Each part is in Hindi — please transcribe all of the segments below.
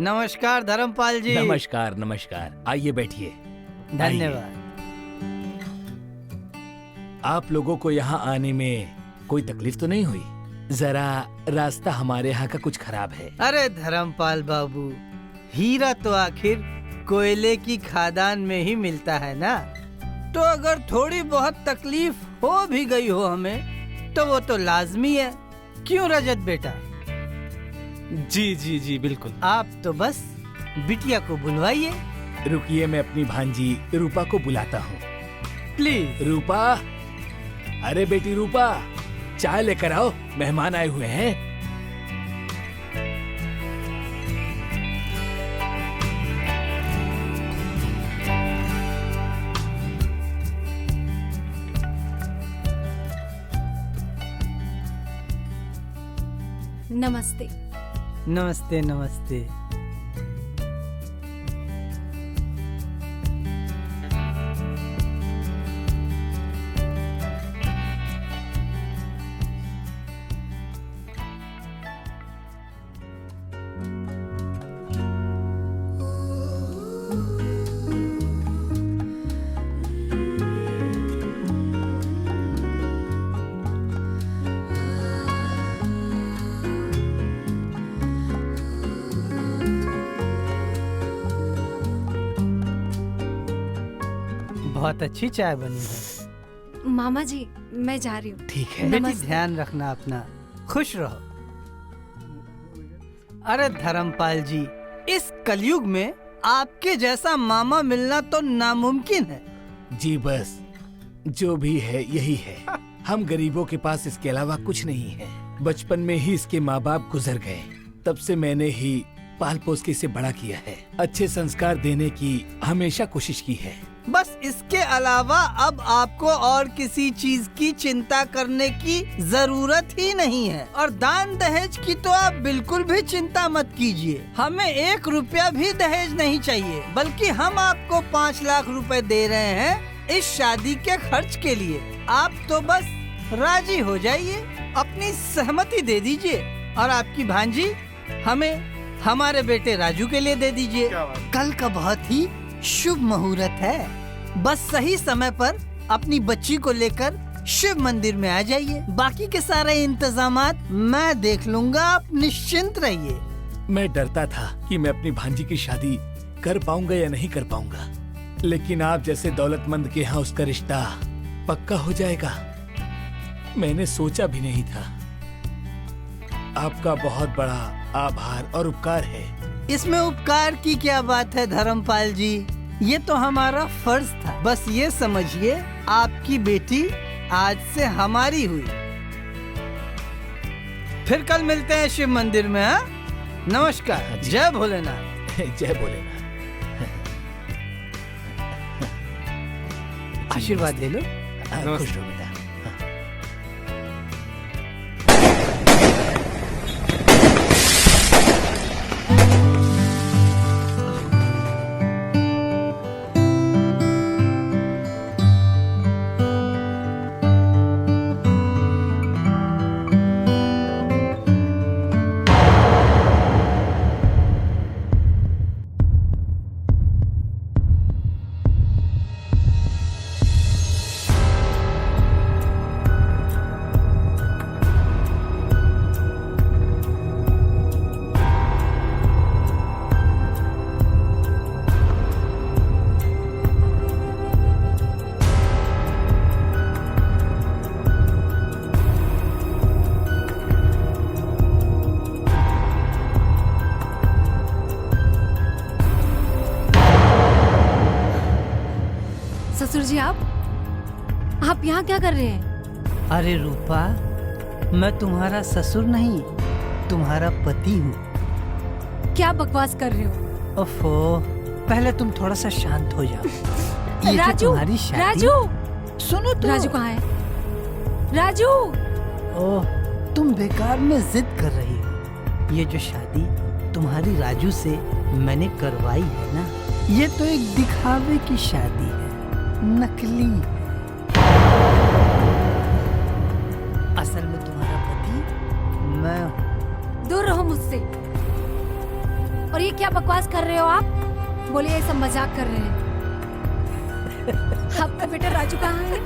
नमस्कार धर्मपाल जी। नमस्कार नमस्कार, आइए बैठिए। धन्यवाद। आप लोगों को यहाँ आने में कोई तकलीफ तो नहीं हुई? जरा रास्ता हमारे यहाँ का कुछ खराब है। अरे धर्मपाल बाबू, हीरा तो आखिर कोयले की खादान में ही मिलता है ना, तो अगर थोड़ी बहुत तकलीफ हो भी गई हो हमें तो वो तो लाजमी है। क्यों रजत बेटा? जी जी जी बिल्कुल। आप तो बस बिटिया को बुलवाइए। रुकिए, मैं अपनी भांजी रूपा को बुलाता हूँ। प्लीज। रूपा, अरे बेटी रूपा, चाय लेकर आओ, मेहमान आए हुए हैं। नमस्ते। नमस्ते नमस्ते। बहुत अच्छी चाय बनी है। मामा जी, मैं जा रही हूँ। ठीक है। बेटी नमस्ते। ध्यान रखना अपना, खुश रहो। अरे धर्मपाल जी, इस कलयुग में आपके जैसा मामा मिलना तो नामुमकिन है। जी बस, जो भी है यही है। हम गरीबों के पास इसके अलावा कुछ नहीं है। बचपन में ही इसके माँ बाप गुजर गए, तब से मैंने ही पाल पोस के इसे बड़ा किया है। अच्छे संस्कार देने की हमेशा कोशिश की है। बस इसके अलावा अब आपको और किसी चीज की चिंता करने की जरूरत ही नहीं है। और दान दहेज की तो आप बिल्कुल भी चिंता मत कीजिए। हमें 1 रुपया भी दहेज नहीं चाहिए, बल्कि हम आपको 5 लाख रुपए दे रहे हैं इस शादी के खर्च के लिए। आप तो बस राजी हो जाइए, अपनी सहमति दे दीजिए और आपकी भांजी हमें हमारे बेटे राजू के लिए दे दीजिए। कल का बहुत ही शुभ मुहूर्त है। बस सही समय पर अपनी बच्ची को लेकर शिव मंदिर में आ जाइए। बाकी के सारे इंतजामात मैं देख लूंगा, आप निश्चिंत रहिए। मैं डरता था कि मैं अपनी भांजी की शादी कर पाऊंगा या नहीं कर पाऊंगा, लेकिन आप जैसे दौलतमंद के यहाँ उसका रिश्ता पक्का हो जाएगा, मैंने सोचा भी नहीं था। आपका बहुत बड़ा आभार और उपकार है। इसमें उपकार की क्या बात है धर्मपाल जी, ये तो हमारा फर्ज था। बस ये समझिए, आपकी बेटी आज से हमारी हुई। फिर कल मिलते हैं शिव मंदिर में। हाँ? नमस्कार। जय भोलेनाथ। जय भोलेनाथ। आशीर्वाद ले लो। खुश रहो बेटा। ससुर जी, आप यहाँ क्या कर रहे हैं? अरे रूपा, मैं तुम्हारा ससुर नहीं, तुम्हारा पति हूँ। क्या बकवास कर रहे हो? ओफो, पहले तुम थोड़ा सा शांत हो जाओ। ये जो राजू, तुम्हारी शादी, राजू, सुनो तो। राजू कहाँ है? राजू! ओह, तुम बेकार में जिद कर रही हो। ये जो शादी तुम्हारी राजू से मैंने करवाई है ना, ये तो एक दिखावे की शादी है, नकली। असल में तुम्हारा पति मैं हूँ। दूर रहो मुझसे। और ये क्या बकवास कर रहे हो आप? बोलिए ये सब मजाक कर रहे हैं। आपका बेटा राजू कहाँ है?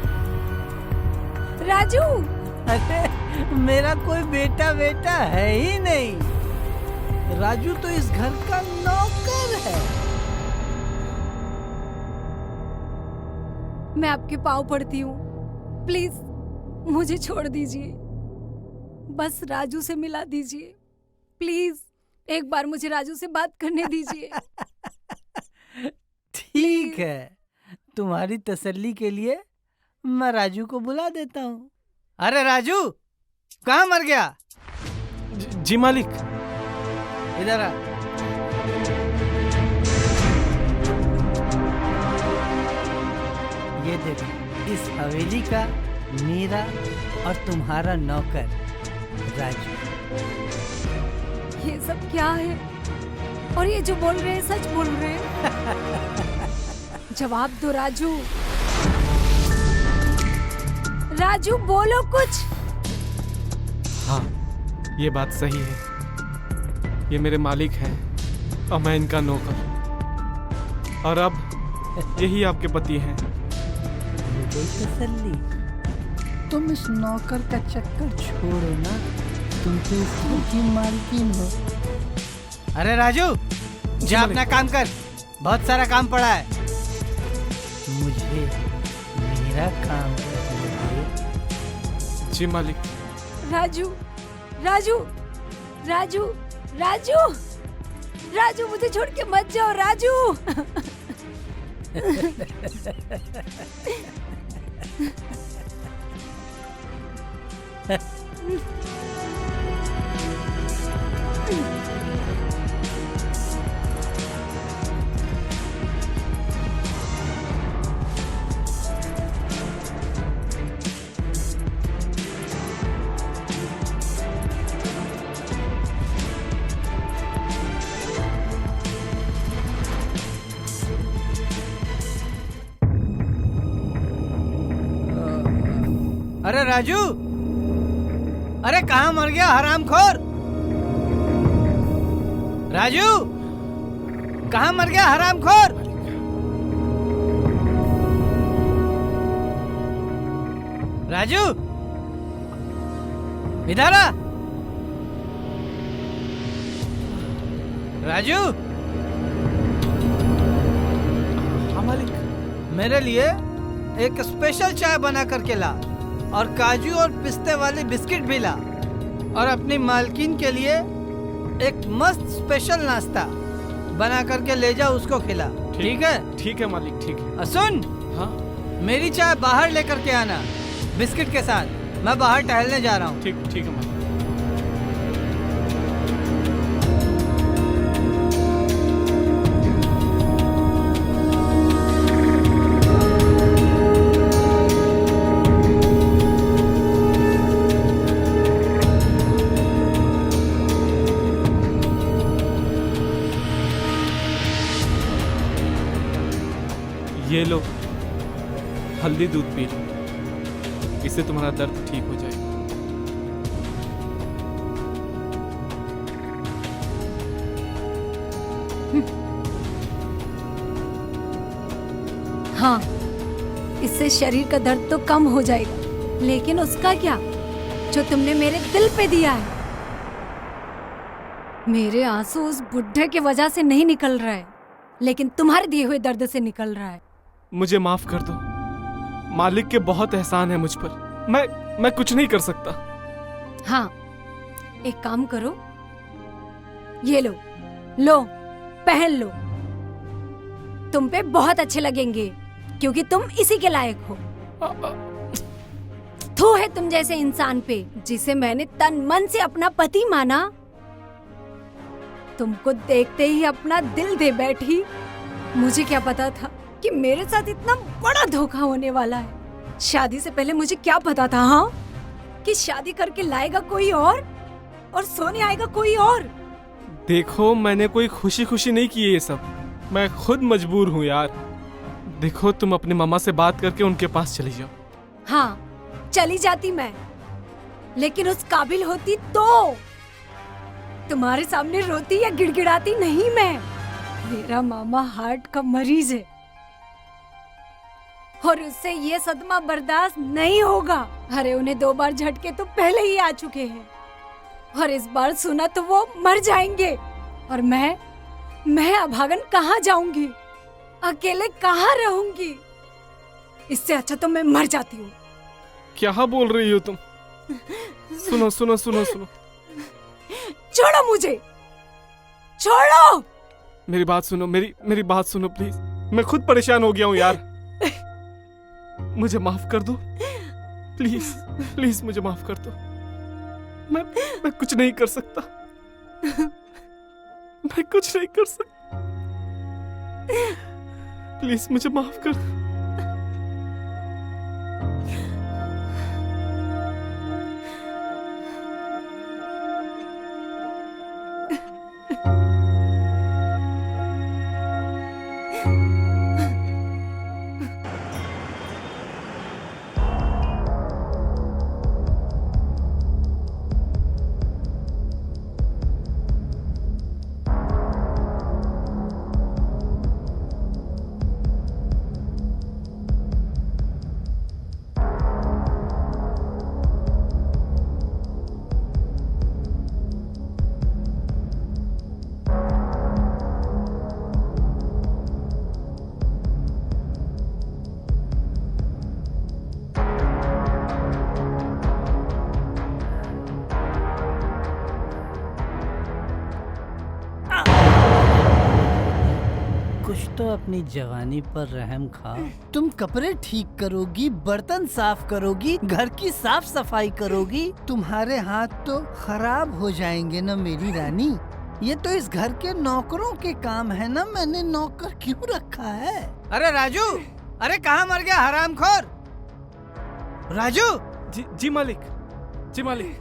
राजू! अरे मेरा कोई बेटा है ही नहीं। राजू तो इस घर का नौकर है। मैं आपके पाँव पड़ती हूँ, प्लीज मुझे छोड़ दीजिए। बस राजू से मिला दीजिए, प्लीज एक बार मुझे राजू से बात करने दीजिए। ठीक है, तुम्हारी तसल्ली के लिए मैं राजू को बुला देता हूँ। अरे राजू, कहाँ मर गया? जी मालिक। इधर आ। ये देखो, इस हवेली का मेरा और तुम्हारा नौकर राजू। ये सब क्या है? और ये जो बोल रहे हैं सच बोल रहे हैं? जवाब दो राजू। राजू बोलो कुछ। हाँ, ये बात सही है। ये मेरे मालिक हैं और मैं इनका नौकर। और अब यही आपके पति हैं। तसल्ली, तुम इस नौकर का चक्कर छोड़ो ना, तुम तो इस घर की मालकिन हो। अरे राजू, जा अपना काम कर, बहुत सारा काम पड़ा है। मुझे मेरा काम करने दे। जी मालिक। राजू, राजू, राजू, राजू, राजू मुझे छोड़ के मत जाओ राजू। अरे राजू, अरे कहाँ मर गया हरामखोर? राजू, कहाँ मर गया हरामखोर? राजू, इधर आ। राजू, हाँ मालिक। मेरे लिए एक स्पेशल चाय बना करके ला, और काजू और पिस्ते वाले बिस्किट भी ला, और अपनी मालकिन के लिए एक मस्त स्पेशल नाश्ता बना करके ले जा, उसको खिला। ठीक है? ठीक है मालिक, ठीक है। सुन, हाँ मेरी चाय बाहर लेकर के आना बिस्किट के साथ। मैं बाहर टहलने जा रहा हूँ। ठीक, ठीक है मालिक। ये लो, हल्दी दूध पी लो, इससे तुम्हारा दर्द ठीक हो जाएगा। हाँ, इससे शरीर का दर्द तो कम हो जाएगा, लेकिन उसका क्या जो तुमने मेरे दिल पे दिया है? मेरे आंसू उस बुढ़े की वजह से नहीं निकल रहा है, लेकिन तुम्हारे दिए हुए दर्द से निकल रहा है। मुझे माफ कर दो, मालिक के बहुत एहसान है मुझ पर। मैं कुछ नहीं कर सकता। हाँ, एक काम करो, ये लो, लो पहन लो, तुम पे बहुत अच्छे लगेंगे क्योंकि तुम इसी के लायक हो। थू है तुम जैसे इंसान पे, जिसे मैंने तन मन से अपना पति माना, तुमको देखते ही अपना दिल दे बैठी। मुझे क्या पता था कि मेरे साथ इतना बड़ा धोखा होने वाला है। शादी से पहले मुझे क्या पता था, हाँ, कि शादी करके लाएगा कोई और सोने आएगा कोई और। देखो, मैंने कोई खुशी खुशी नहीं की है ये सब, मैं खुद मजबूर हूँ यार। देखो, तुम अपनी मामा से बात करके उनके पास चली जाओ। हाँ, चली जाती मैं, लेकिन उस काबिल होती तो। तुम्हारे सामने रोती या गिड़गिड़ाती नहीं मैं। मेरा मामा हार्ट का मरीज है और उससे ये सदमा बर्दाश्त नहीं होगा। अरे उन्हें 2 बार झटके तो पहले ही आ चुके हैं और इस बार सुना तो वो मर जाएंगे। और मैं अभागन कहाँ जाऊंगी, अकेले कहाँ रहूंगी। इससे अच्छा तो मैं मर जाती हूँ। क्या बोल रही हो तुम? सुनो सुनो सुनो सुनो, छोड़ो मुझे, छोड़ो। मेरी बात सुनो, मेरी बात सुनो प्लीज। मैं खुद परेशान हो गया हूँ यार, मुझे माफ कर दो प्लीज, प्लीज मुझे माफ कर दो। मैं कुछ नहीं कर सकता, मैं कुछ नहीं कर सकता। प्लीज मुझे माफ कर दो। कुछ तो अपनी जवानी पर रहम खा। तुम कपड़े ठीक करोगी, बर्तन साफ करोगी, घर की साफ सफाई करोगी, तुम्हारे हाथ तो खराब हो जाएंगे ना मेरी रानी। ये तो इस घर के नौकरों के काम है ना, मैंने नौकर क्यों रखा है? अरे राजू, अरे कहाँ मर गया हरामखोर? राजू! जी मालिक, जी मालिक।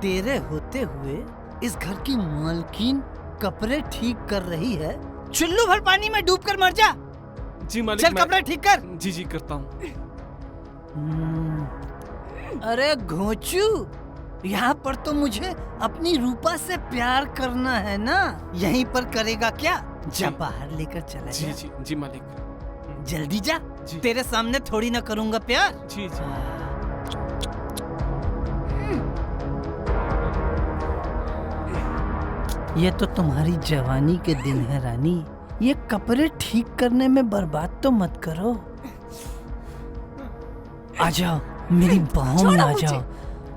तेरे होते हुए इस घर की मालकिन कपड़े ठीक कर रही है, चुल्लू भर पानी में डूबकर मर जा। जी मालिक, चल कपड़े ठीक कर। जी करता हूँ। अरे घोंचू, यहाँ पर तो मुझे अपनी रूपा से प्यार करना है ना, यहीं पर करेगा क्या? जा बाहर लेकर चला जा। जी मालिक। जल्दी जा, जी। तेरे सामने थोड़ी ना करूँगा प्यार। जी। ये तो तुम्हारी जवानी के दिन है रानी, ये कपड़े ठीक करने में बर्बाद तो मत करो। आ जाओ मेरी बाहों में, आ जाओ,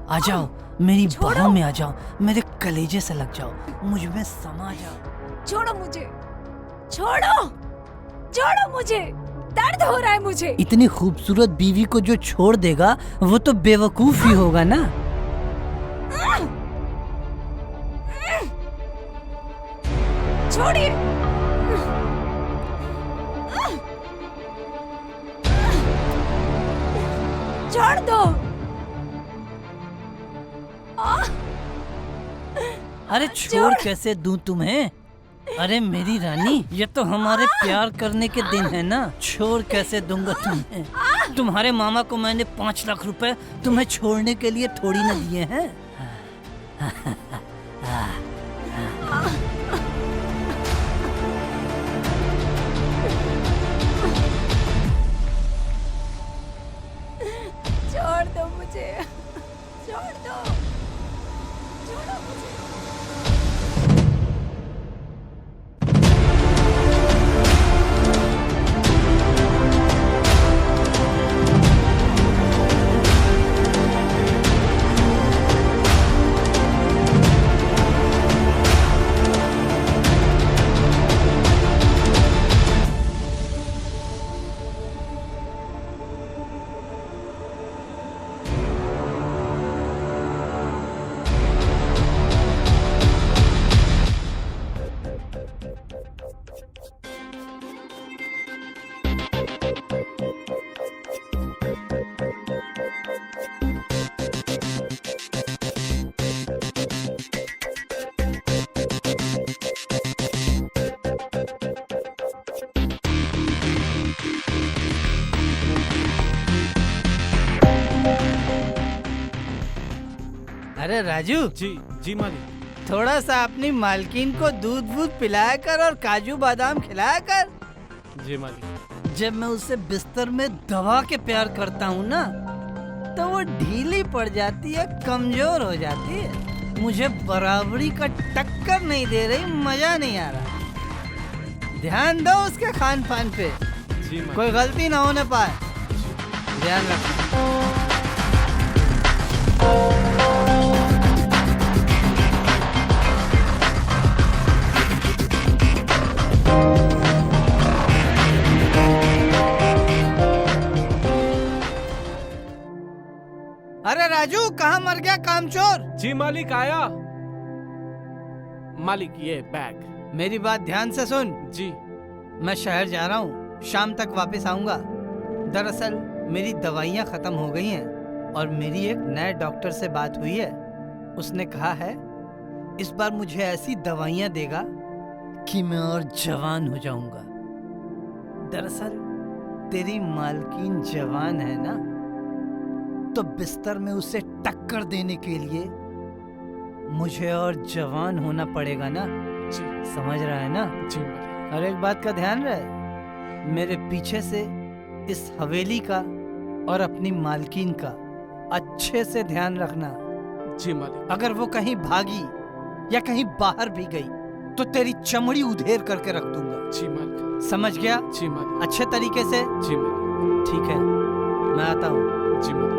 आ जाओ मेरी बाहों में, आ जाओ, मेरे कलेजे से लग जाओ, मुझ में समा जाओ। छोड़ो मुझे, छोड़ो, छोड़ो मुझे, दर्द हो रहा है मुझे। इतनी खूबसूरत बीवी को जो छोड़ देगा वो तो बेवकूफ ही होगा ना। छोड़िए। छोड़ दो। अरे छोड़ कैसे दूं तुम्हें? अरे मेरी रानी, ये तो हमारे प्यार करने के दिन है ना, छोड़ कैसे दूंगा तुम्हें? तुम्हारे मामा को मैंने 5 लाख रुपए तुम्हें छोड़ने के लिए थोड़ी ना दिए हैं। छोड़ दो मुझे, छोड़ दो, छोड़ो मुझे। अरे राजू, जी मालिक। थोड़ा सा अपनी मालकिन को दूध वूध पिलाया कर और काजू बादाम खिलाया कर। जी मालिक। जब मैं उससे बिस्तर में दबा के प्यार करता हूँ ना, तो वो ढीली पड़ जाती है, कमजोर हो जाती है। मुझे बराबरी का टक्कर नहीं दे रही, मजा नहीं आ रहा। ध्यान दो उसके खान पान पे, जी मालिक। कोई गलती ना होने पाए, ध्यान रखना। अरे राजू, कहाँ मर गया कामचोर? जी मालिक आया। मालिक ये बैग। मेरी बात ध्यान से सुन। जी। मैं शहर जा रहा हूँ, शाम तक वापस आऊंगा। दरअसल मेरी दवाइयाँ खत्म हो गई हैं और मेरी एक नए डॉक्टर से बात हुई है। उसने कहा है इस बार मुझे ऐसी दवाइयाँ देगा कि मैं और जवान हो जाऊंगा। दरअसल तेरी मालकिन जवान है ना, तो बिस्तर में उसे टक्कर देने के लिए मुझे और जवान होना पड़ेगा ना। जी। समझ रहा है ना? जी मालिक। और एक बात का ध्यान रहे, मेरे पीछे से इस हवेली का और अपनी मालकिन का अच्छे से ध्यान रखना। जी मालिक। अगर वो कहीं भागी या कहीं बाहर भी गई तो तेरी चमड़ी उधेड़ करके रख दूंगा। जी मालिक। समझ गया? जी मालिक। अच्छे तरीके से। जी मालिक। ठीक है, मैं आता हूँ। जी मालिक।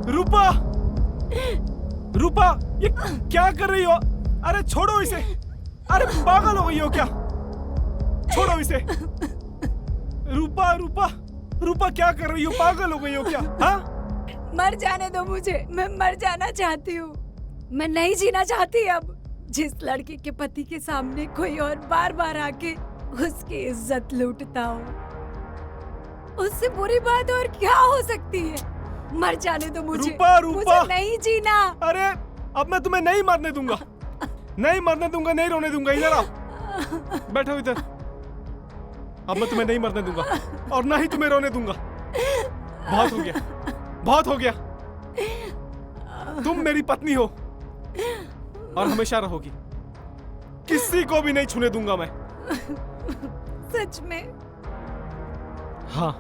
रूपा, रूपा, ये क्या कर रही हो? अरे छोड़ो इसे। अरे पागल हो गई हो क्या? छोड़ो इसे। रूपा, रूपा, रूपा क्या कर रही हो? पागल हो गई हो क्या? हाँ? मर जाने दो मुझे, मैं मर जाना चाहती हूँ। मैं नहीं जीना चाहती अब। जिस लड़की के पति के सामने कोई और बार बार आके उसकी इज्जत लूटता हो, उससे बुरी बात और क्या हो सकती है? मर जाने दो मुझे। रूपा, रूपा। मुझे नहीं जीना। अरे अब मैं तुम्हें नहीं मरने दूंगा, नहीं मरने दूंगा, नहीं रोने दूंगा। इधर आओ, बैठो इधर। अब मैं तुम्हें नहीं मरने दूंगा और ना ही तुम्हें रोने दूंगा। बहुत हो गया, बहुत हो गया। तुम मेरी पत्नी हो और हमेशा रहोगी। किसी को भी नहीं छूने दूंगा मैं। सच में? हाँ,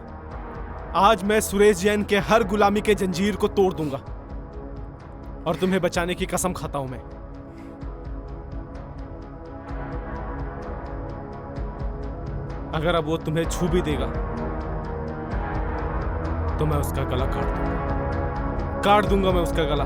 आज मैं सुरेश जैन के हर गुलामी के जंजीर को तोड़ दूंगा और तुम्हें बचाने की कसम खाता हूं मैं। अगर अब वो तुम्हें छू भी देगा तो मैं उसका गला काट दूंगा मैं उसका गला।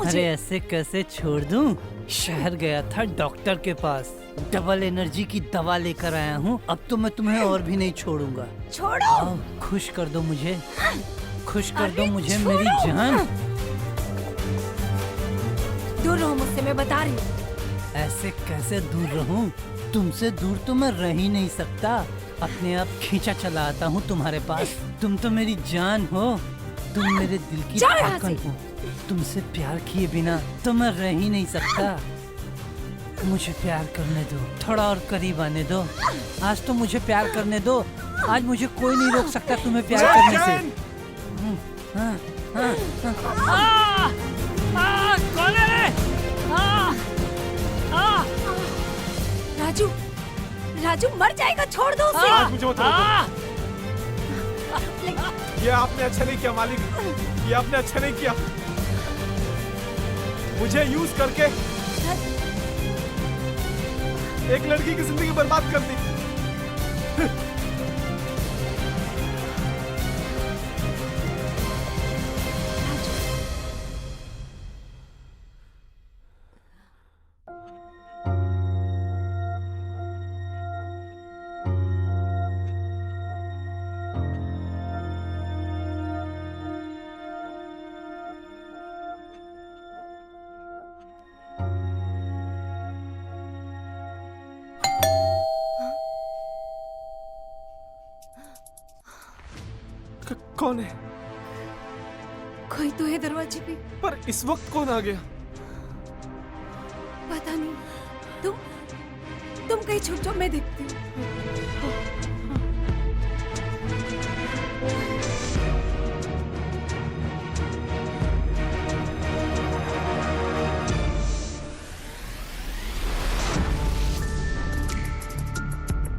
अरे ऐसे कैसे छोड़ दूं? शहर गया था डॉक्टर के पास, डबल एनर्जी की दवा लेकर आया हूँ। अब तो मैं तुम्हें और भी नहीं छोड़ूंगा। छोड़ो। आओ, खुश कर दो मुझे, खुश कर दो मुझे मेरी जान। दूर रहो मुझसे, मैं बता रही हूँ। ऐसे कैसे दूर रहूं? तुमसे दूर तो मैं रह ही नहीं सकता। अपने आप खींचा चला आता हूँ तुम्हारे पास। तुम तो मेरी जान हो, तुम मेरे दिल की जाओ यहाँ धड़कन से। हो। तुमसे प्यार किए बिना तो मैं रह ही नहीं सकता। मुझे प्यार करने दो, थोड़ा और करीब आने दो। आज तो मुझे प्यार करने दो। आज मुझे कोई नहीं रोक सकता तुम्हें प्यार करने से। हाँ, हाँ, हाँ। कौन है? राजू, राजू मर जाएगा, छोड़ दो उसे। आज मुझे मत रोको। लेकिन ये आपने अच्छा नहीं किया मालिक, ये आपने अच्छा नहीं किया। मुझे यूज करके एक लड़की की जिंदगी बर्बाद कर दी। कौन है? कोई तो है दरवाजे पे। पर इस वक्त कौन आ गया? पता नहीं। तुम कहीं छुप जाओ, मैं देखती हूँ।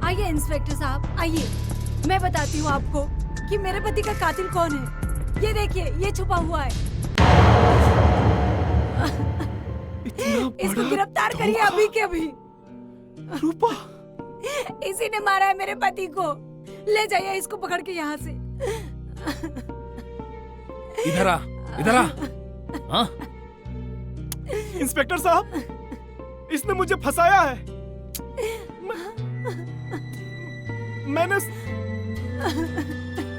आइए इंस्पेक्टर साहब, आइए, मैं बताती हूँ आपको कि मेरे पति का कातिल कौन है। ये देखिए, ये छुपा हुआ है। इसको गिरफ्तार करिए अभी के अभी। रूपा, इसी ने मारा है मेरे पति को। ले जाइए इसको पकड़ के यहाँ से। इधर आ, इधर आ। हाँ? इंस्पेक्टर साहब, इसने मुझे फंसाया है। मैंने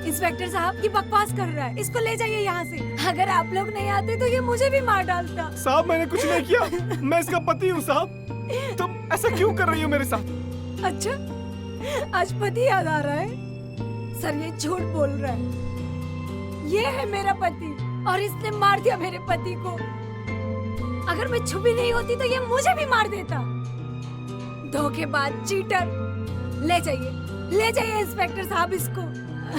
इंस्पेक्टर साहब, ये बकवास कर रहा है। इसको ले जाइए यहाँ से। अगर आप लोग नहीं आते तो ये मुझे भी मार डालता। साहब, मैंने कुछ नहीं किया, मैं इसका पति हूँ साहब। तुम ऐसा क्यों कर रही हो मेरे साथ? अच्छा, आज पति याद आ रहा है? सर, ये झूठ बोल रहा है। ये है मेरा पति और इसने मार दिया मेरे पति को। अगर मैं छुपी नहीं होती तो ये मुझे भी मार देता। धोखेबाज, चीटर। ले जाइए इंस्पेक्टर साहब इसको।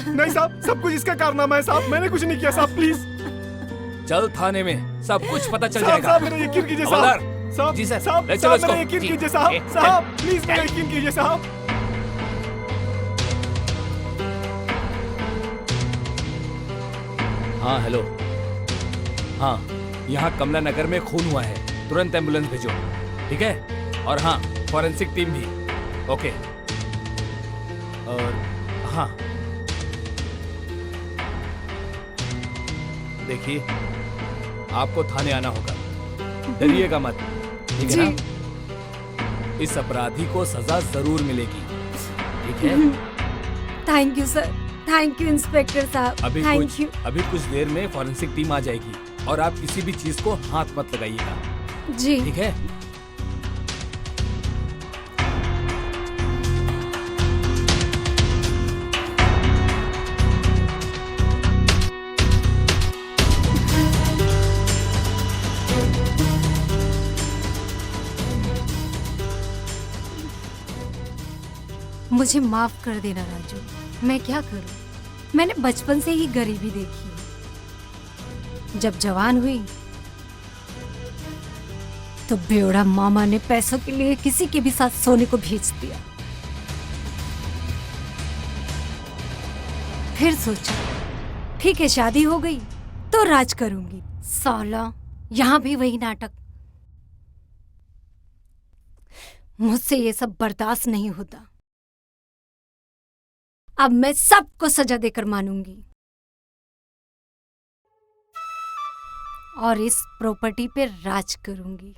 नहीं साहब, सब कुछ इसका कारनामा है साहब, मैंने कुछ नहीं किया साहब, प्लीज। चल थाने में, सब कुछ पता चल साहब, जाएगा। साहब, मेरा यकीन कीजिए साहब। साहब, जी सर, साहब, ले चलो साहब, इसको। मेरा यकीन जी, कीजिए साहब। चल। साहब, प्लीज मेरा यकीन कीजिए साहब। हाँ हेलो। हाँ, यहाँ कमला नगर में खून हुआ है, तुरंत एम्बुलेंस भेजो, ठीक है? और हाँ, फॉरेंसिक टीम भी। ओके। और हाँ, देखिए, आपको थाने आना होगा, डरिएगा मत, ठीक है ना? इस अपराधी को सजा जरूर मिलेगी, ठीक है? Thank you sir, thank you inspector साहब, थैंक यू। अभी कुछ देर में फॉरेंसिक टीम आ जाएगी और आप किसी भी चीज को हाथ मत लगाइएगा, जी ठीक है? मुझे माफ कर देना राजू, मैं क्या करूं? मैंने बचपन से ही गरीबी देखी है। जब जवान हुई तो बेवड़ा मामा ने पैसों के लिए किसी के भी साथ सोने को भेज दिया। फिर सोचा ठीक है, शादी हो गई तो राज करूंगी। साला, यहाँ भी वही नाटक। मुझसे ये सब बर्दाश्त नहीं होता। अब मैं सबको सजा देकर मानूंगी और इस प्रॉपर्टी पे राज करूंगी।